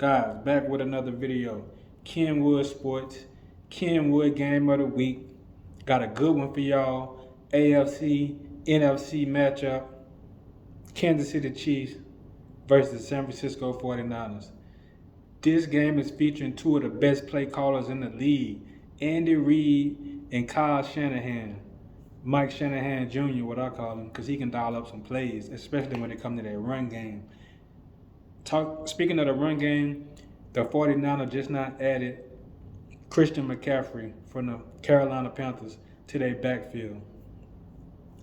Guys, back with another video. Kenwood Sports, Kenwood Game of the Week. Got a good one for y'all. AFC, NFC matchup. Kansas City Chiefs versus San Francisco 49ers. This game is featuring two of the best play callers in the league, Andy Reid and Kyle Shanahan. Mike Shanahan Jr., what I call him, because he can dial up some plays, especially when it comes to that run game. Speaking of the run game, the 49ers just not added Christian McCaffrey from the Carolina Panthers to their backfield.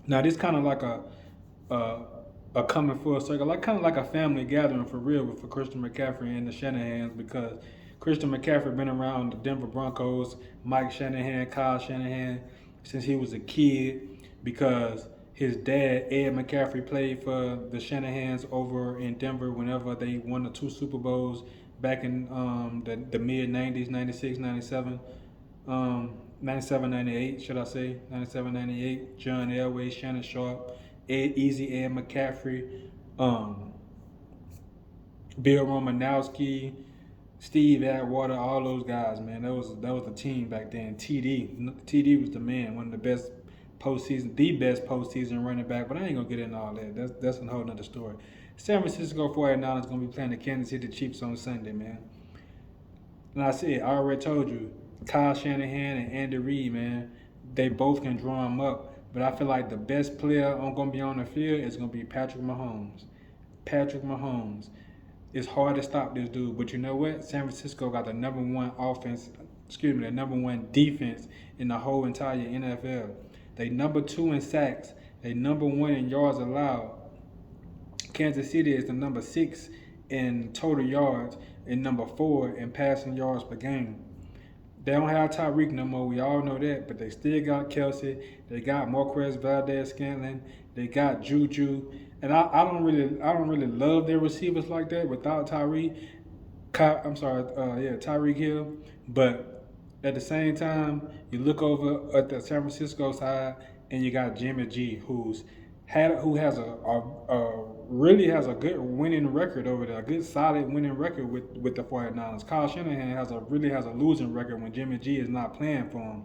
Now this kind of like a coming full circle, like kind of like a family gathering for real for Christian McCaffrey and the Shanahans, because Christian McCaffrey been around the Denver Broncos, Mike Shanahan, Kyle Shanahan since he was a kid, because his dad, Ed McCaffrey, played for the Shanahans over in Denver whenever they won the 2 Super Bowls back in the mid-90s, 96, 97, 97, 98, should I say, 97, 98, John Elway, Shannon Sharp, Ed McCaffrey, Bill Romanowski, Steve Atwater, all those guys, man. That was the team back then. TD was the man, one of the best best postseason running back, but I ain't gonna get into all that. That's a whole nother story. San Francisco 49ers gonna be playing the Kansas City Chiefs on Sunday, man. And I already told you, Kyle Shanahan and Andy Reid, man, they both can draw them up. But I feel like the best player gonna be on the field is gonna be Patrick Mahomes. Patrick Mahomes. It's hard to stop this dude, but you know what? San Francisco got the the number one defense in the whole entire NFL. They number 2 in sacks. They number 1 in yards allowed. Kansas City is the number 6 in total yards and number 4 in passing yards per game. They don't have Tyreek no more. We all know that, but they still got Kelsey. They got Marquez Valdez-Scantling. They got Juju, and I don't really love their receivers like that without Tyreek. Tyreek Hill. But at the same time, you look over at the San Francisco side, and you got Jimmy G, who has really has a good winning record over there, a good solid winning record with the 49ers. Kyle Shanahan really has a losing record when Jimmy G is not playing for him.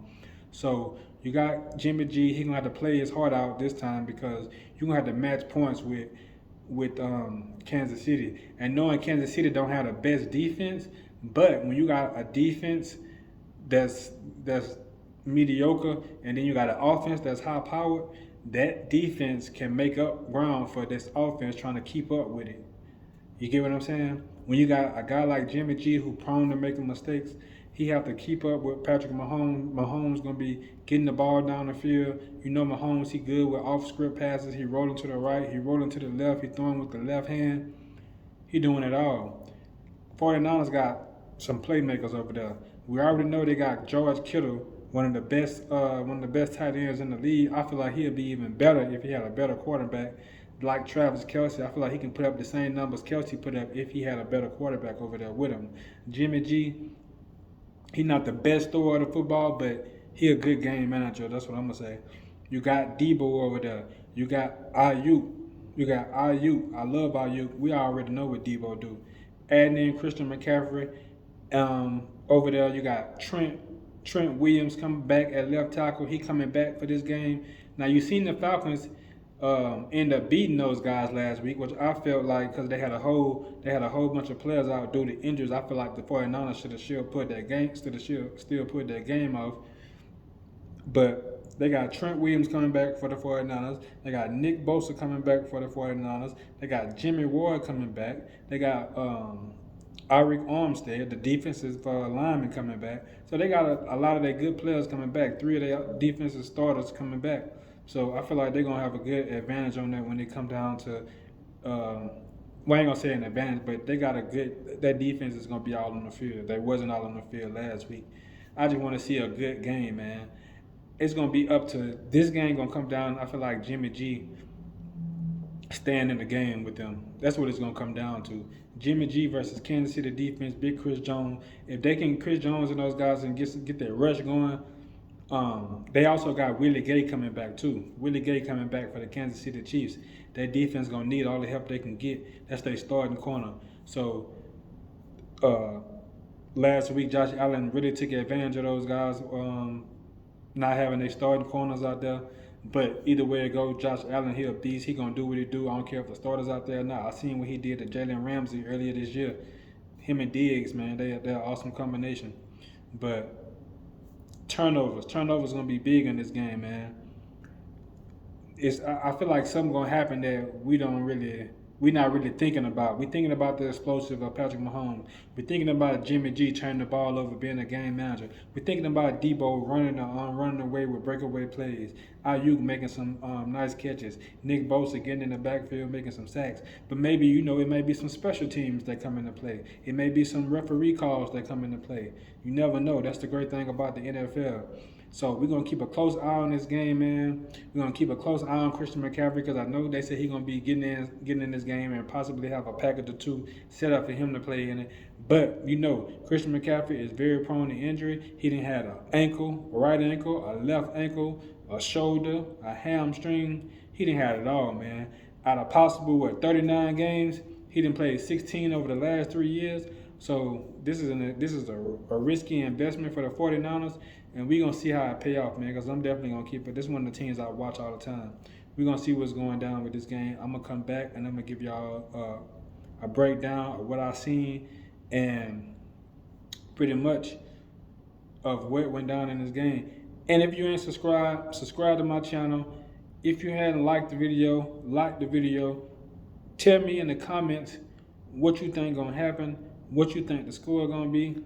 So you got Jimmy G, he gonna have to play his heart out this time, because you're gonna have to match points with Kansas City. And knowing Kansas City don't have the best defense, but when you got a defense that's mediocre, and then you got an offense that's high powered, that defense can make up ground for this offense trying to keep up with it. You get what I'm saying? When you got a guy like Jimmy G who prone to making mistakes, he have to keep up with Patrick Mahomes. Mahomes gonna be getting the ball down the field. You know Mahomes, he good with off-script passes. He rolling to the right, he rolling to the left, he throwing with the left hand. He doing it all. 49ers got some playmakers over there. We already know they got George Kittle, one of the best tight ends in the league. I feel like he'll be even better if he had a better quarterback like Travis Kelce. I feel like he can put up the same numbers Kelce put up if he had a better quarterback over there with him. Jimmy G, he's not the best thrower of the football, but he a good game manager. That's what I'm gonna say. You got Debo over there. You got Ayuk. I love Ayuk. We already know what Debo do. Adding in Christian McCaffrey. Over there, you got Trent Williams coming back at left tackle. He coming back for this game. Now you seen the Falcons end up beating those guys last week, which I felt like, because they had a whole bunch of players out due to injuries. I feel like the 49ers should have still put that game off. But they got Trent Williams coming back for the 49ers. They got Nick Bosa coming back for the 49ers. They got Jimmy Ward coming back. They got Arik Armstead, the defensive lineman, coming back. So they got a lot of their good players coming back. 3 of their defensive starters coming back. So I feel like they're going to have a good advantage on that when they come down to, I ain't going to say an advantage, but they got that defense is going to be all on the field. They wasn't all on the field last week. I just want to see a good game, man. It's going to be up to, this game going to come down, I feel like Jimmy G staying in the game with them. That's what it's going to come down to. Jimmy G versus Kansas City defense, big Chris Jones. If they can, Chris Jones and those guys, and get that rush going. They also got Willie Gay coming back too. Willie Gay coming back for the Kansas City Chiefs. Their defense going to need all the help they can get. That's their starting corner. So Uh, Last week, Josh Allen really took advantage of those guys not having their starting corners out there. But either way it goes, Josh Allen, he a beast. He gonna do what he do. I don't care if the starters out there or not. I seen what he did to Jalen Ramsey earlier this year. Him and Diggs, man, they're an awesome combination. But turnovers gonna be big in this game, man. I feel like something gonna happen that we not really thinking about. We thinking about the explosive of Patrick Mahomes. We're thinking about Jimmy G turning the ball over, being a game manager. We're thinking about Debo running away with breakaway plays. Ayuk making some nice catches. Nick Bosa getting in the backfield making some sacks. But maybe it may be some special teams that come into play. It may be some referee calls that come into play. You never know. That's the great thing about the NFL. So we're gonna keep a close eye on this game, man. We're gonna keep a close eye on Christian McCaffrey because I know they said he's gonna be getting in this game and possibly have a package or two set up for him to play in it. But Christian McCaffrey is very prone to injury. He didn't have an ankle, a right ankle, a left ankle, a shoulder, a hamstring. He didn't have it all, man. Out of possible 39 games, he didn't play 16 over the last 3 years. So this is a risky investment for the 49ers, and we're going to see how it pay off, man, because I'm definitely going to keep it. This is one of the teams I watch all the time. We're going to see what's going down with this game. I'm going to come back, and I'm going to give y'all a breakdown of what I've seen and pretty much of what went down in this game. And if you ain't subscribed to my channel. If you hadn't liked the video, like the video. Tell me in the comments what you think going to happen, what you think the score going to be,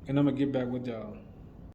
and I'm going to get back with y'all.